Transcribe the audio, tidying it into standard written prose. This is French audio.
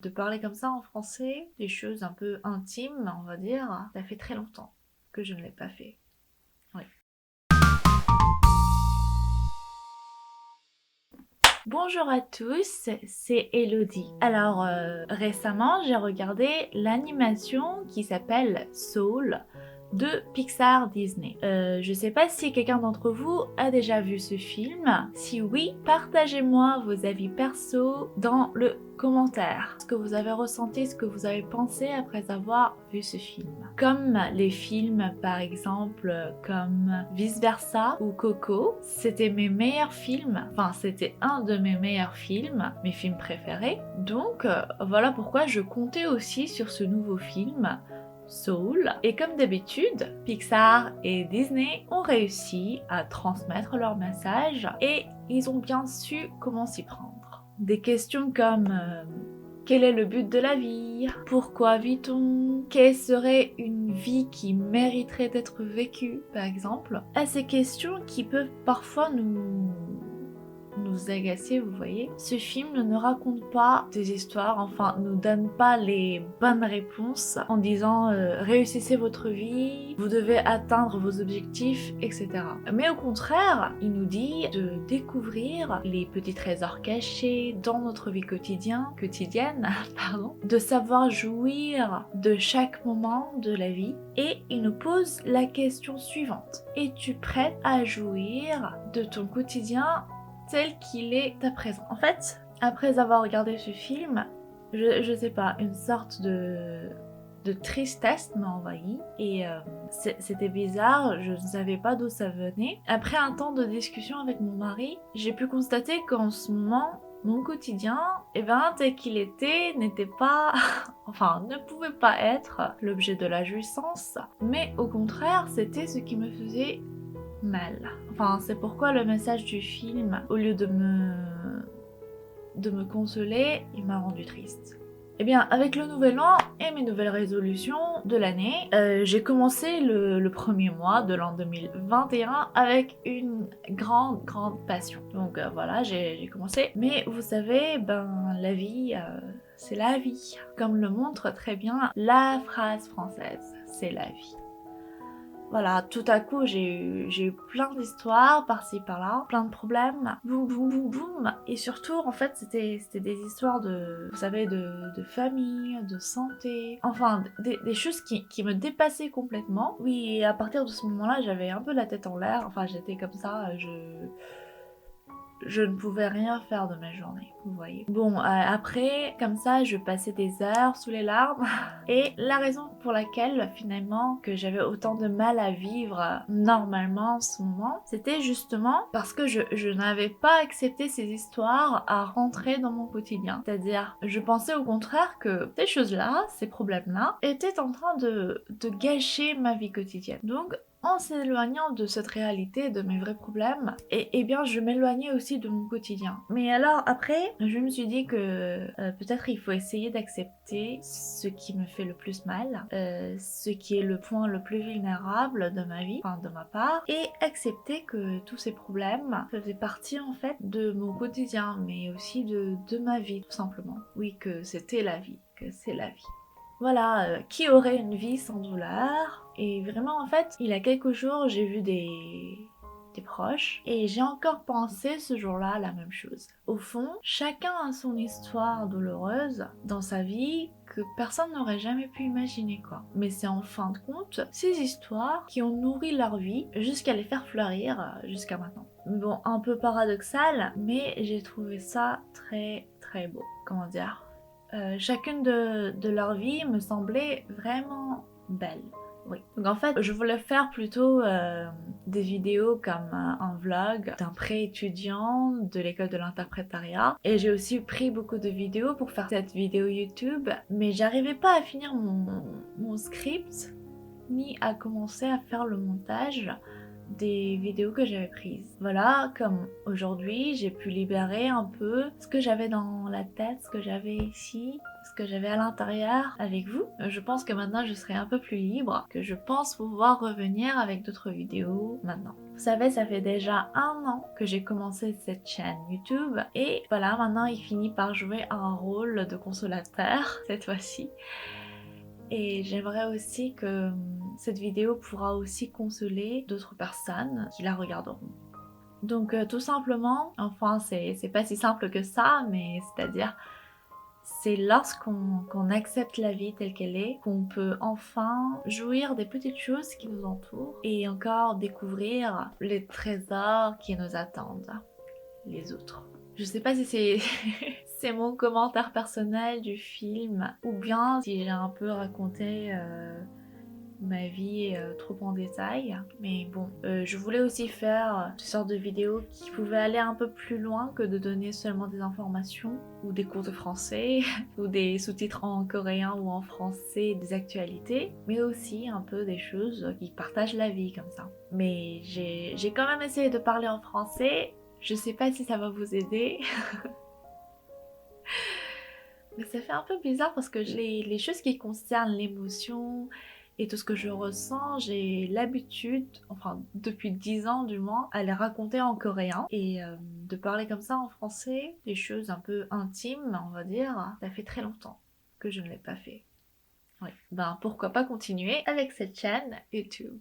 De parler comme ça en français, des choses un peu intimes, on va dire, ça fait très longtemps que je ne l'ai pas fait. Oui. Bonjour à tous, c'est Elodie. Alors récemment j'ai regardé l'animation qui s'appelle Soul de Pixar Disney. Je sais pas si quelqu'un d'entre vous a déjà vu ce film. Si oui, partagez-moi vos avis perso dans le commentaire. Ce que vous avez ressenti, ce que vous avez pensé après avoir vu ce film. Comme les films par exemple comme Vice Versa ou Coco, c'était mes meilleurs films. Enfin, c'était un de mes meilleurs films, mes films préférés. Donc voilà pourquoi je comptais aussi sur ce nouveau film Soul. Et comme d'habitude, Pixar et Disney ont réussi à transmettre leur message et ils ont bien su comment s'y prendre. Des questions comme quel est le but de la vie? Pourquoi vit-on? Quelle serait une vie qui mériterait d'être vécue, par exemple? À ces questions qui peuvent parfois nous agacer, vous voyez. Ce film ne raconte pas des histoires, enfin, nous donne pas les bonnes réponses en disant réussissez votre vie, vous devez atteindre vos objectifs, etc. Mais au contraire, il nous dit de découvrir les petits trésors cachés dans notre vie quotidienne, pardon, de savoir jouir de chaque moment de la vie. Et il nous pose la question suivante: es-tu prête à jouir de ton quotidien tel qu'il est à présent? En fait, après avoir regardé ce film, je sais pas, une sorte de tristesse m'a envahi et c'était bizarre, je ne savais pas d'où ça venait. Après un temps de discussion avec mon mari, j'ai pu constater qu'en ce moment, mon quotidien, tel qu'il était, n'était pas, enfin, ne pouvait pas être l'objet de la jouissance, mais au contraire, c'était ce qui me faisait mal. Enfin, c'est pourquoi le message du film, au lieu de me consoler, il m'a rendu triste. Eh bien, avec le nouvel an et mes nouvelles résolutions de l'année, j'ai commencé le premier mois de l'an 2021 avec une grande passion. Donc voilà, j'ai commencé. Mais vous savez, la vie, c'est la vie. Comme le montre très bien la phrase française, c'est la vie. Voilà, tout à coup, j'ai eu plein d'histoires par-ci par-là, plein de problèmes, boum boum boum boum. Et surtout, en fait, c'était des histoires de, vous savez, de famille, de santé, enfin, des choses qui me dépassaient complètement. Oui, et à partir de ce moment-là, j'avais un peu la tête en l'air, enfin, j'étais comme ça, je ne pouvais rien faire de mes journées, vous voyez. Bon, après, comme ça, je passais des heures sous les larmes. Et la raison pour laquelle, finalement, que j'avais autant de mal à vivre normalement en ce moment, c'était justement parce que je n'avais pas accepté ces histoires à rentrer dans mon quotidien. C'est-à-dire, je pensais au contraire que ces choses-là, ces problèmes-là, étaient en train de gâcher ma vie quotidienne. Donc, en s'éloignant de cette réalité, de mes vrais problèmes, et bien je m'éloignais aussi de mon quotidien. Mais alors après, je me suis dit que peut-être il faut essayer d'accepter ce qui me fait le plus mal, ce qui est le point le plus vulnérable de ma vie, enfin de ma part, et accepter que tous ces problèmes faisaient partie en fait de mon quotidien, mais aussi de ma vie tout simplement. Oui, que c'était la vie, que c'est la vie. Voilà, qui aurait une vie sans douleur? Et vraiment, en fait, il y a quelques jours, j'ai vu des proches et j'ai encore pensé ce jour-là à la même chose. Au fond, chacun a son histoire douloureuse dans sa vie que personne n'aurait jamais pu imaginer, quoi. Mais c'est en fin de compte ces histoires qui ont nourri leur vie jusqu'à les faire fleurir jusqu'à maintenant. Bon, un peu paradoxal, mais j'ai trouvé ça très beau. Comment dire? Chacune de leur vie me semblait vraiment belle. Oui. Donc en fait, je voulais faire plutôt des vidéos comme un vlog d'un pré-étudiant de l'école de l'interprétariat. Et j'ai aussi pris beaucoup de vidéos pour faire cette vidéo YouTube, mais j'arrivais pas à finir mon script, ni à commencer à faire le montage. des vidéos que j'avais prises. Voilà, comme aujourd'hui, j'ai pu libérer un peu ce que j'avais dans la tête, ce que j'avais ici, ce que j'avais à l'intérieur avec vous. Je pense que maintenant je serai un peu plus libre, que je pense pouvoir revenir avec d'autres vidéos maintenant. Vous savez, ça fait déjà 1 an que j'ai commencé cette chaîne YouTube et voilà, maintenant il finit par jouer un rôle de consolateur cette fois-ci. Et j'aimerais aussi que cette vidéo pourra aussi consoler d'autres personnes qui la regarderont. Donc tout simplement, enfin c'est pas si simple que ça, mais c'est-à-dire c'est lorsqu'on accepte la vie telle qu'elle est, qu'on peut enfin jouir des petites choses qui nous entourent et encore découvrir les trésors qui nous attendent, les autres. Je sais pas si c'est c'est mon commentaire personnel du film ou bien si j'ai un peu raconté ma vie trop en détail. Mais bon, je voulais aussi faire une sorte de vidéo qui pouvait aller un peu plus loin que de donner seulement des informations ou des cours de français ou des sous-titres en coréen ou en français, des actualités, mais aussi un peu des choses qui partagent la vie comme ça. Mais j'ai quand même essayé de parler en français. Je sais pas si ça va vous aider. Mais ça fait un peu bizarre parce que les choses qui concernent l'émotion et tout ce que je ressens, j'ai l'habitude, enfin depuis 10 ans du moins, à les raconter en coréen. Et de parler comme ça en français, des choses un peu intimes, on va dire, ça fait très longtemps que je ne l'ai pas fait. Oui, ben pourquoi pas continuer avec cette chaîne YouTube.